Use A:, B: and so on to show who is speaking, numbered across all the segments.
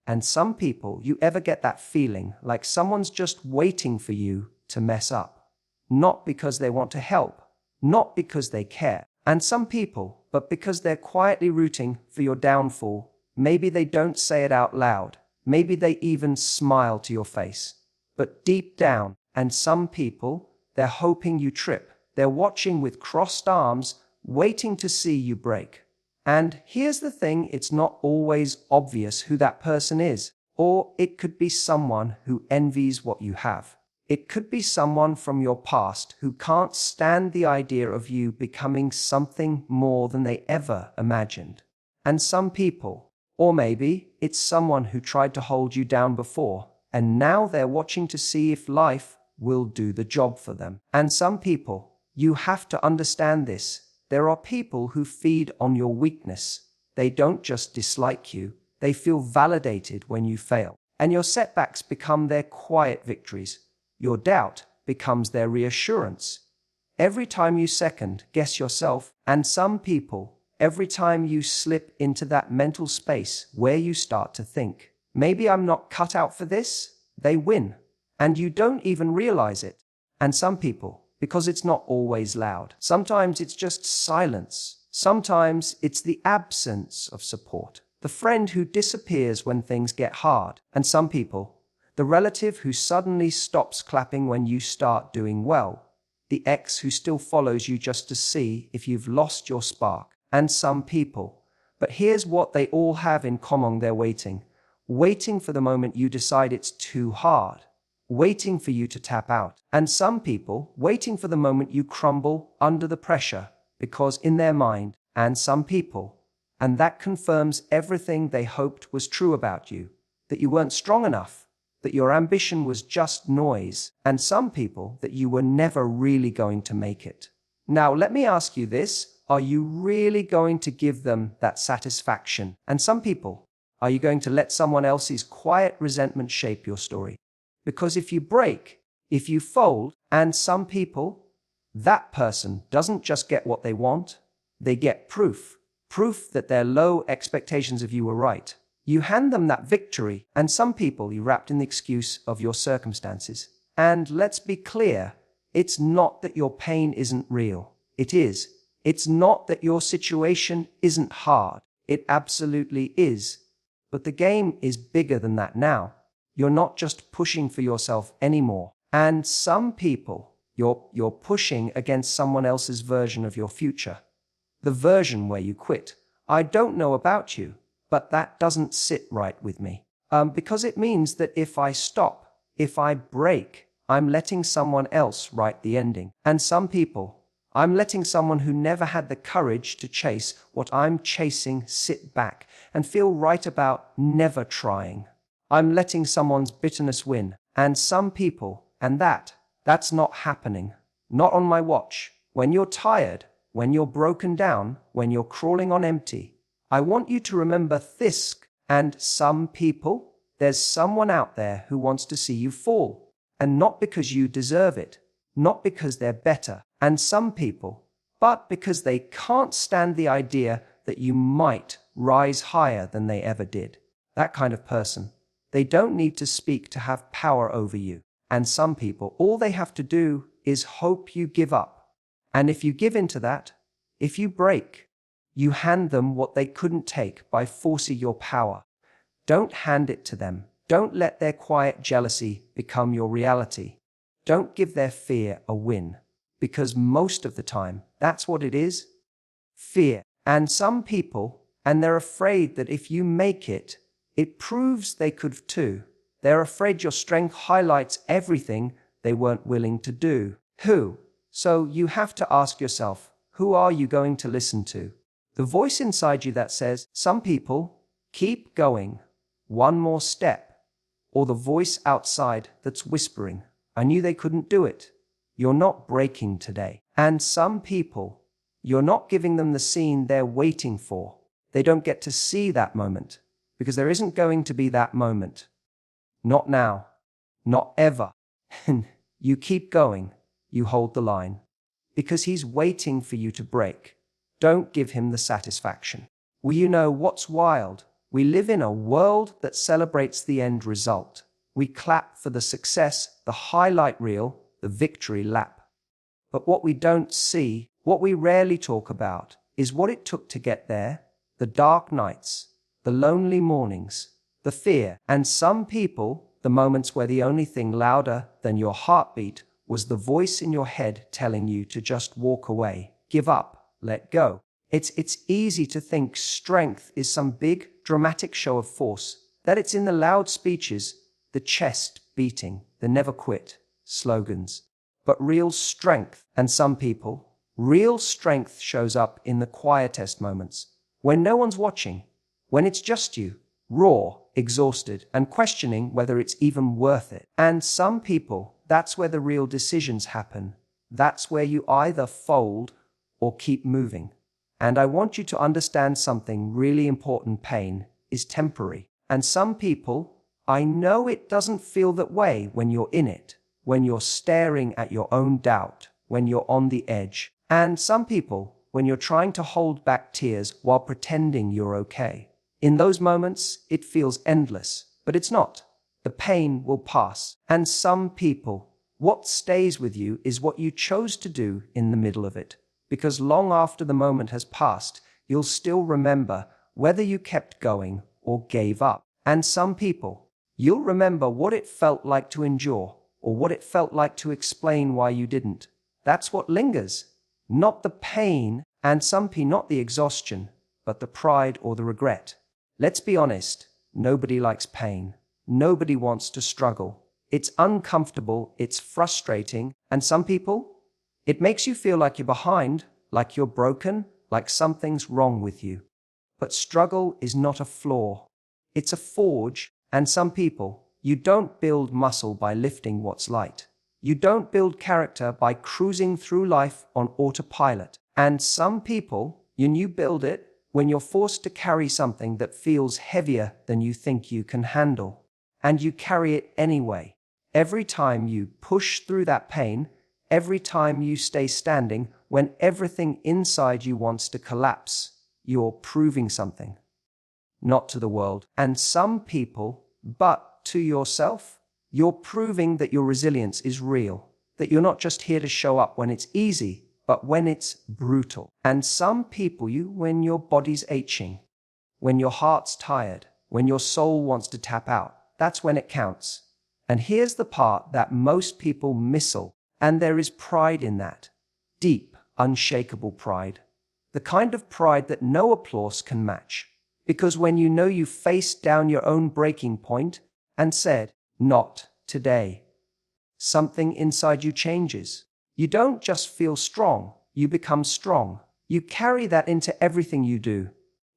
A: And some people, you ever get that feeling like someone's just waiting for you to mess up? Not because they want to help, not because they care. And some people, but because they're quietly rooting for your downfall. Maybe they don't say it out loud. Maybe they even smile to your face. But deep down, and some people, they're hoping you trip. They're watching with crossed arms, waiting to see you break. And here's the thing, it's not always obvious who that person is. Or it could be someone who envies what you have. It could be someone from your past who can't stand the idea of you becoming something more than they ever imagined. And some people, or maybe it's someone who tried to hold you down before, and now they're watching to see if life will do the job for them. And some people, you have to understand this. There are people who feed on your weakness. They don't just dislike you, they feel validated when you fail. And your setbacks become their quiet victories. Your doubt becomes their reassurance. Every time you second guess yourself, and some people, every time you slip into that mental space where you start to think, maybe I'm not cut out for this, they win. And you don't even realize it. And some people, because it's not always loud. Sometimes it's just silence. Sometimes it's the absence of support. The friend who disappears when things get hard. And some people, the relative who suddenly stops clapping when you start doing well. The ex who still follows you just to see if you've lost your spark. And some people. But here's what they all have in common, they're waiting. Waiting for the moment you decide it's too hard. Waiting for you to tap out. And some people waiting for the moment you crumble under the pressure, because in their mind, and some people, and that confirms everything they hoped was true about you, that you weren't strong enough, that your ambition was just noise, and some people that you were never really going to make it. Now let me ask you this, are you really going to give them that satisfaction? And some people, are you going to let someone else's quiet resentment shape your story? Because if you break, if you fold, and some people, that person doesn't just get what they want, they get proof. Proof that their low expectations of you were right. You hand them that victory, and some people you wrapped in the excuse of your circumstances. And let's be clear, it's not that your pain isn't real. It is. It's not that your situation isn't hard. It absolutely is. But the game is bigger than that now. You're not just pushing for yourself anymore. And some people, you're pushing against someone else's version of your future. The version where you quit. I don't know about you, but that doesn't sit right with me. Because it means that if I stop, if I break, I'm letting someone else write the ending. And some people, I'm letting someone who never had the courage to chase what I'm chasing sit back and feel right about never trying. I'm letting someone's bitterness win. And some people, and that's not happening. Not on my watch. When you're tired, when you're broken down, when you're crawling on empty, I want you to remember this. And some people, there's someone out there who wants to see you fall. And not because you deserve it, not because they're better. And some people, but because they can't stand the idea that you might rise higher than they ever did. That kind of person. They don't need to speak to have power over you. And some people, all they have to do is hope you give up. And if you give into that, if you break, you hand them what they couldn't take by forcing your power. Don't hand it to them. Don't let their quiet jealousy become your reality. Don't give their fear a win. Because most of the time, that's what it is. Fear. And some people, and they're afraid that if you make it, it proves they could too. They're afraid your strength highlights everything they weren't willing to do. Who? So you have to ask yourself, who are you going to listen to? The voice inside you that says, some people, keep going, one more step. Or the voice outside that's whispering, I knew they couldn't do it. You're not breaking today. And some people, you're not giving them the scene they're waiting for. They don't get to see that moment. Because there isn't going to be that moment. Not now. Not ever. You keep going. You hold the line. Because he's waiting for you to break. Don't give him the satisfaction. Well, you know what's wild? We live in a world that celebrates the end result. We clap for the success, the highlight reel, the victory lap. But what we don't see, what we rarely talk about, is what it took to get there, the dark nights, the lonely mornings, the fear, and some people, the moments where the only thing louder than your heartbeat was the voice in your head telling you to just walk away, give up, let go. It's easy to think strength is some big, dramatic show of force, that it's in the loud speeches, the chest beating, the never quit slogans. But real strength, and some people, real strength shows up in the quietest moments, when no one's watching, when it's just you, raw, exhausted, and questioning whether it's even worth it. And some people, that's where the real decisions happen. That's where you either fold or keep moving. And I want you to understand something really important. Pain is temporary. And some people, I know it doesn't feel that way when you're in it, when you're staring at your own doubt, when you're on the edge. And some people, when you're trying to hold back tears while pretending you're okay. In those moments, it feels endless, but it's not. The pain will pass. And some people, what stays with you is what you chose to do in the middle of it. Because long after the moment has passed, you'll still remember whether you kept going or gave up. And some people, you'll remember what it felt like to endure, or what it felt like to explain why you didn't. That's what lingers. Not the pain, and some people, not the exhaustion, but the pride or the regret. Let's be honest, nobody likes pain. Nobody wants to struggle. It's uncomfortable, it's frustrating, and some people, it makes you feel like you're behind, like you're broken, like something's wrong with you. But struggle is not a flaw. It's a forge, and some people, you don't build muscle by lifting what's light. You don't build character by cruising through life on autopilot. And some people, you build it when you're forced to carry something that feels heavier than you think you can handle. And you carry it anyway. Every time you push through that pain, every time you stay standing when everything inside you wants to collapse, you're proving something. Not to the world and some people, but to yourself. You're proving that your resilience is real, that you're not just here to show up when it's easy, but when it's brutal. And some people, when your body's aching, when your heart's tired, when your soul wants to tap out, that's when it counts. And here's the part that most people miss, and there is pride in that. Deep, unshakable pride. The kind of pride that no applause can match. Because when you know you faced down your own breaking point and said, "Not today," something inside you changes. You don't just feel strong, you become strong. You carry that into everything you do.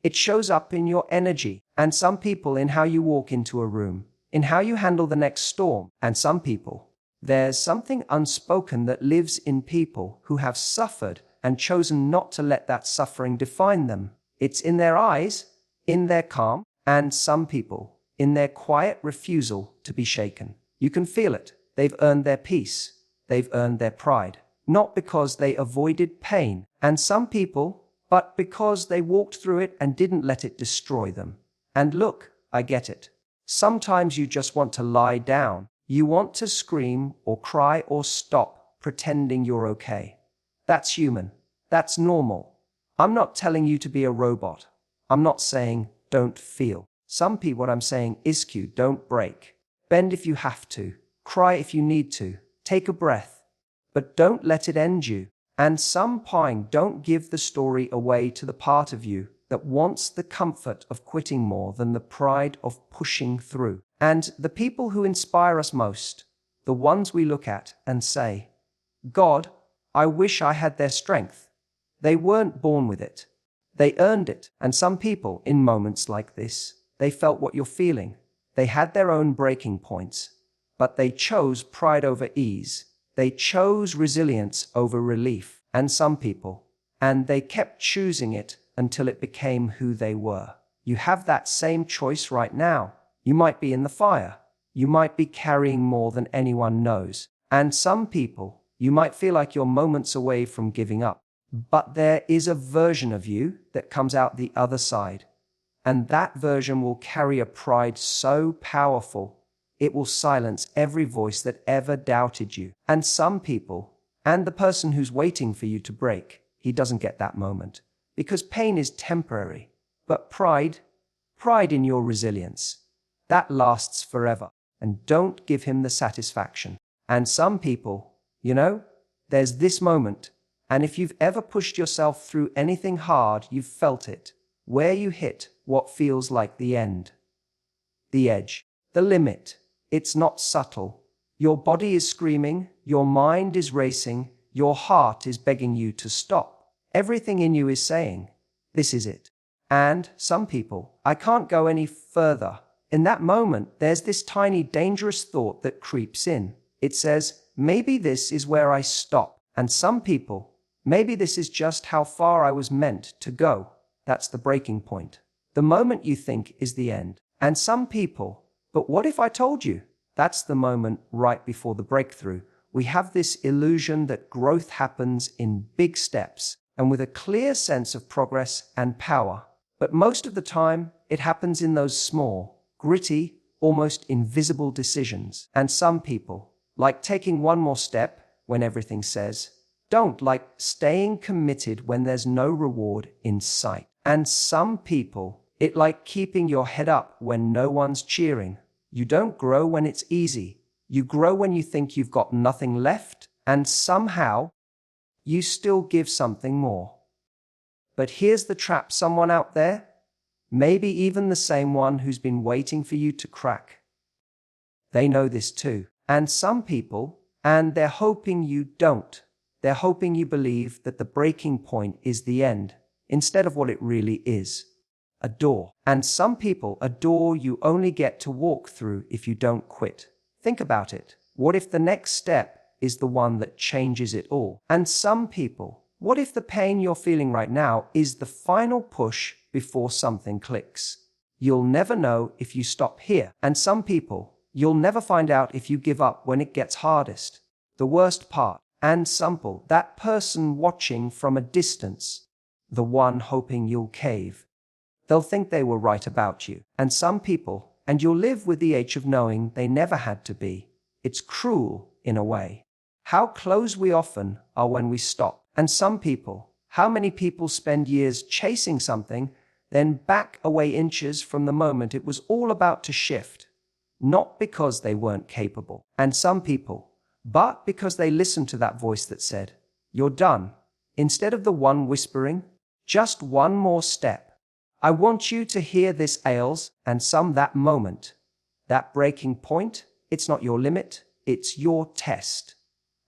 A: It shows up in your energy, and some people in how you walk into a room, in how you handle the next storm. And some people, there's something unspoken that lives in people who have suffered and chosen not to let that suffering define them. It's in their eyes, in their calm, and some people, in their quiet refusal to be shaken. You can feel it. They've earned their peace. They've earned their pride. Not because they avoided pain, and some people, but because they walked through it and didn't let it destroy them. And look, I get it. Sometimes you just want to lie down. You want to scream or cry or stop pretending you're okay. That's human. That's normal. I'm not telling you to be a robot. I'm not saying don't feel. What I'm saying is don't break. Bend if you have to. Cry if you need to. Take a breath. But don't let it end you. And don't give the story away to the part of you that wants the comfort of quitting more than the pride of pushing through. And the people who inspire us most, the ones we look at and say, "God, I wish I had their strength." They weren't born with it. They earned it. And some people, in moments like this, they felt what you're feeling. They had their own breaking points, but they chose pride over ease. They chose resilience over relief. And some people, and they kept choosing it until it became who they were. You have that same choice right now. You might be in the fire. You might be carrying more than anyone knows. And some people, you might feel like you're moments away from giving up. But there is a version of you that comes out the other side. And that version will carry a pride so powerful, it will silence every voice that ever doubted you. And some people, and the person who's waiting for you to break, he doesn't get that moment. Because pain is temporary. But pride in your resilience, that lasts forever. And don't give him the satisfaction. And some people, there's this moment. And if you've ever pushed yourself through anything hard, you've felt it. Where you hit what feels like the end. The edge. The limit. It's not subtle. Your body is screaming. Your mind is racing. Your heart is begging you to stop. Everything in you is saying, this is it. And some people, I can't go any further. In that moment, there's this tiny dangerous thought that creeps in. It says, maybe this is where I stop. And some people, maybe this is just how far I was meant to go. That's the breaking point. The moment you think is the end. And some people, but what if I told you? That's the moment right before the breakthrough. We have this illusion that growth happens in big steps and with a clear sense of progress and power. But most of the time, it happens in those small, gritty, almost invisible decisions. And some people, like taking one more step when everything says, don't, like staying committed when there's no reward in sight. And some people, it like keeping your head up when no one's cheering. You don't grow when it's easy. You grow when you think you've got nothing left, and somehow you still give something more. But here's the trap, someone out there, maybe even the same one who's been waiting for you to crack. They know this too. And some people, and they're hoping you don't. They're hoping you believe that the breaking point is the end, instead of what it really is, a door. And some people, a door you only get to walk through if you don't quit. Think about it. What if the next step is the one that changes it all? And some people, what if the pain you're feeling right now is the final push before something clicks? You'll never know if you stop here. And some people, you'll never find out if you give up when it gets hardest. The worst part. And simple, that person watching from a distance, the one hoping you'll cave. They'll think they were right about you. And some people, and you'll live with the ache of knowing they never had to be. It's cruel, in a way. How close we often are when we stop. And some people, how many people spend years chasing something, then back away inches from the moment it was all about to shift. Not because they weren't capable. And some people, but because they listened to that voice that said, you're done. Instead of the one whispering, just one more step. I want you to hear this, Ailes, and some that moment. That breaking point, it's not your limit, it's your test.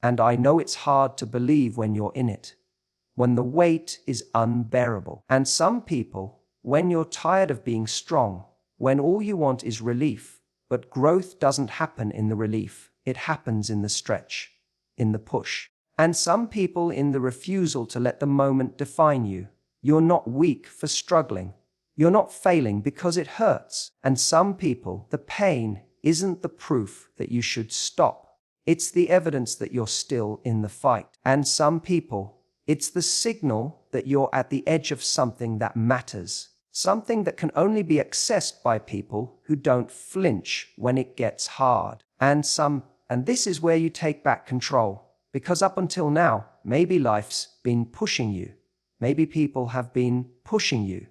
A: And I know it's hard to believe when you're in it, when the weight is unbearable. And some people, when you're tired of being strong, when all you want is relief, but growth doesn't happen in the relief. It happens in the stretch, in the push. And some people in the refusal to let the moment define you. You're not weak for struggling. You're not failing because it hurts. And some people, the pain isn't the proof that you should stop. It's the evidence that you're still in the fight. And some people, it's the signal that you're at the edge of something that matters. Something that can only be accessed by people who don't flinch when it gets hard. And this is where you take back control. Because up until now, maybe life's been pushing you. Maybe people have been pushing you.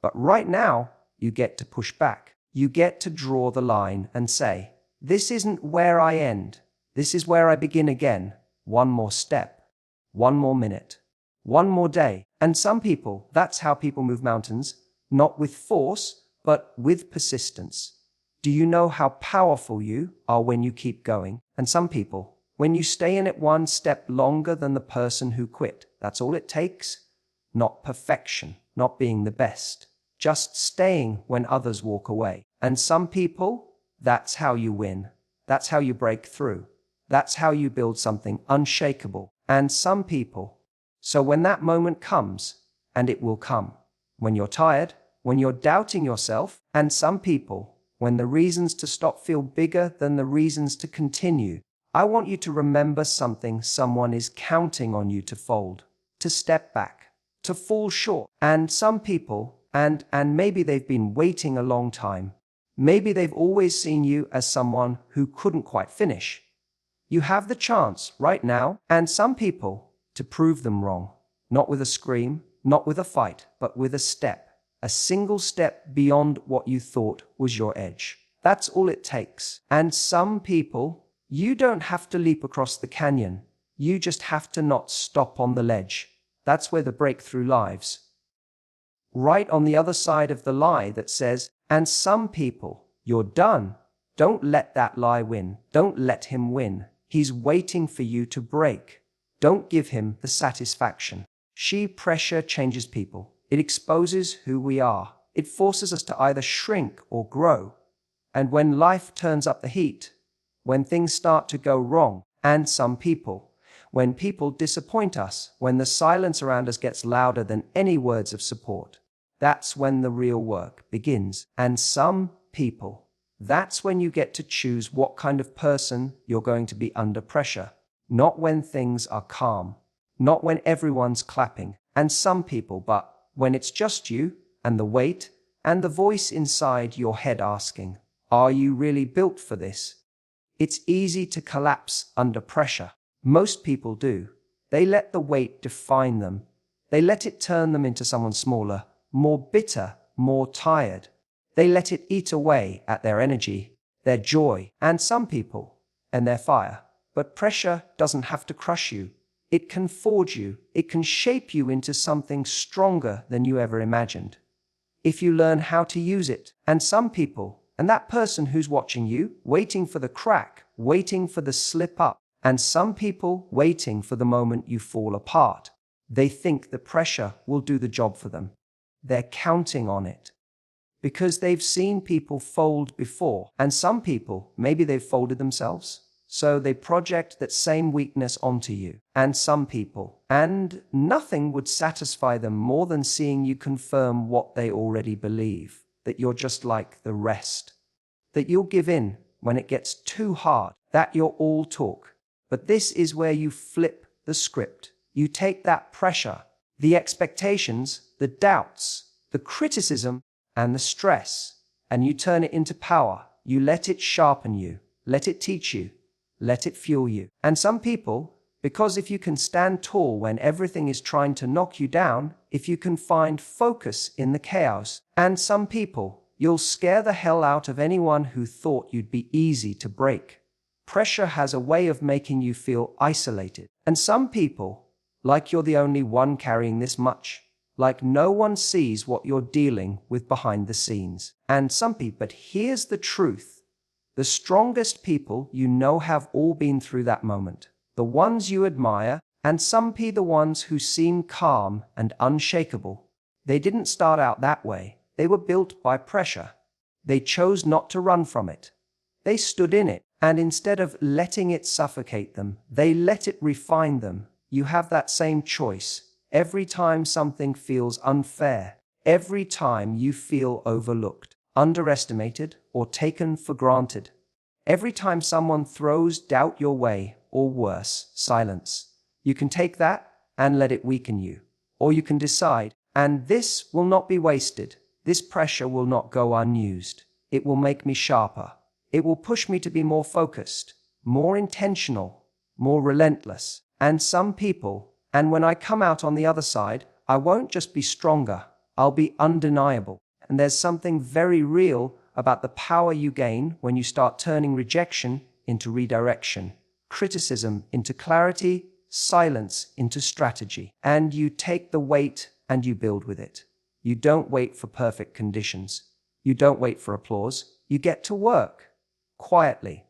A: But right now, you get to push back. You get to draw the line and say, this isn't where I end. This is where I begin again. One more step. One more minute. One more day. And some people, that's how people move mountains. Not with force, but with persistence. Do you know how powerful you are when you keep going? And some people, when you stay in it one step longer than the person who quit, that's all it takes. Not perfection, not being the best, just staying when others walk away. And some people, that's how you win. That's how you break through. That's how you build something unshakable. And some people, so when that moment comes, and it will come, when you're tired, when you're doubting yourself, and some people, when the reasons to stop feel bigger than the reasons to continue, I want you to remember something. Someone is counting on you to fold, to step back, to fall short. And some people, And maybe they've been waiting a long time. Maybe they've always seen you as someone who couldn't quite finish. You have the chance right now, and some people, to prove them wrong. Not with a scream, not with a fight, but with a step. A single step beyond what you thought was your edge. That's all it takes. And some people, you don't have to leap across the canyon. You just have to not stop on the ledge. That's where the breakthrough lies. Right on the other side of the lie that says, and some people, you're done. Don't let that lie win. Don't let him win. He's waiting for you to break. Don't give him the satisfaction. Pressure changes people. It exposes who we are. It forces us to either shrink or grow. And when life turns up the heat, when things start to go wrong, and some people, when people disappoint us, when the silence around us gets louder than any words of support, that's when the real work begins. And some people, that's when you get to choose what kind of person you're going to be under pressure. Not when things are calm, not when everyone's clapping, and some people, but when it's just you and the weight and the voice inside your head asking, are you really built for this? It's easy to collapse under pressure. Most people do. They let the weight define them. They let it turn them into someone smaller, more bitter, more tired. They let it eat away at their energy, their joy, and some people, and their fire. But pressure doesn't have to crush you. It can forge you. It can shape you into something stronger than you ever imagined. If you learn how to use it. And some people, and that person who's watching you, waiting for the crack, waiting for the slip up, and some people waiting for the moment you fall apart. They think the pressure will do the job for them. They're counting on it. Because they've seen people fold before. And some people, maybe they've folded themselves. So they project that same weakness onto you. And some people, and nothing would satisfy them more than seeing you confirm what they already believe, that you're just like the rest, that you'll give in when it gets too hard, that you're all talk. But this is where you flip the script. You take that pressure, the expectations, the doubts, the criticism, and the stress, and you turn it into power. You let it sharpen you, let it teach you, let it fuel you. And some people, because if you can stand tall when everything is trying to knock you down, if you can find focus in the chaos, and some people, you'll scare the hell out of anyone who thought you'd be easy to break. Pressure has a way of making you feel isolated. And some people, like you're the only one carrying this much, like no one sees what you're dealing with behind the scenes. And some people, but here's the truth. The strongest people you know have all been through that moment. The ones you admire, and some be the ones who seem calm and unshakable. They didn't start out that way. They were built by pressure. They chose not to run from it. They stood in it, and instead of letting it suffocate them, they let it refine them. You have that same choice. Every time something feels unfair, every time you feel overlooked, underestimated, or taken for granted, every time someone throws doubt your way, or worse, silence, you can take that and let it weaken you. Or you can decide, and this will not be wasted. This pressure will not go unused. It will make me sharper. It will push me to be more focused, more intentional, more relentless. And some people, and when I come out on the other side, I won't just be stronger, I'll be undeniable. And there's something very real about the power you gain when you start turning rejection into redirection, criticism into clarity, silence into strategy. And you take the weight and you build with it. You don't wait for perfect conditions. You don't wait for applause. You get to work quietly,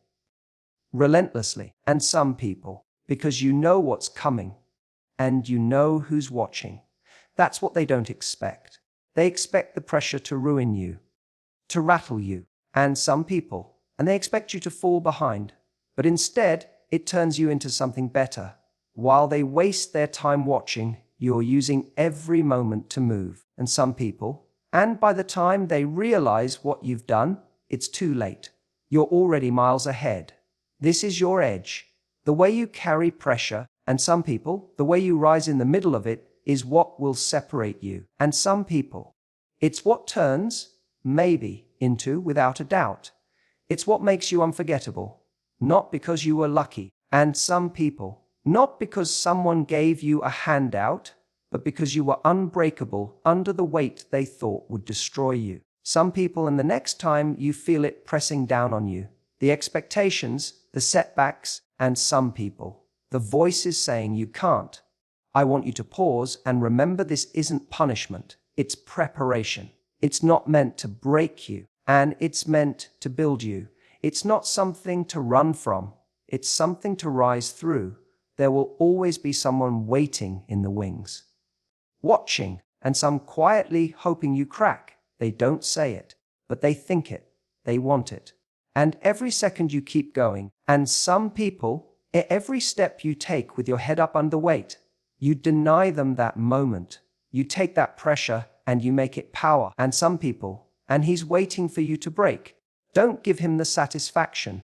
A: relentlessly. And some people, because you know what's coming and you know who's watching, that's what they don't expect. They expect the pressure to ruin you, to rattle you. And some people, and they expect you to fall behind, but instead it turns you into something better. While they waste their time watching, you're using every moment to move. And some people, and by the time they realize what you've done, it's too late. You're already miles ahead. This is your edge. The way you carry pressure, and some people, the way you rise in the middle of it, is what will separate you. And some people, It's what turns, maybe, into without a doubt. It's what makes you unforgettable. Not because you were lucky, and some people. Not because someone gave you a handout, but because you were unbreakable under the weight they thought would destroy you. Some people, and the next time you feel it pressing down on you, the expectations, the setbacks, and some people, the voices saying you can't. I want you to pause and remember, this isn't punishment, it's preparation. It's not meant to break you, and it's meant to build you. It's not something to run from, it's something to rise through. There will always be someone waiting in the wings, watching, and some quietly hoping you crack. They don't say it, but they think it, they want it. And every second you keep going, and some people, every step you take with your head up under weight, you deny them that moment. You take that pressure and you make it power. And some people, and he's waiting for you to break. Don't give him the satisfaction.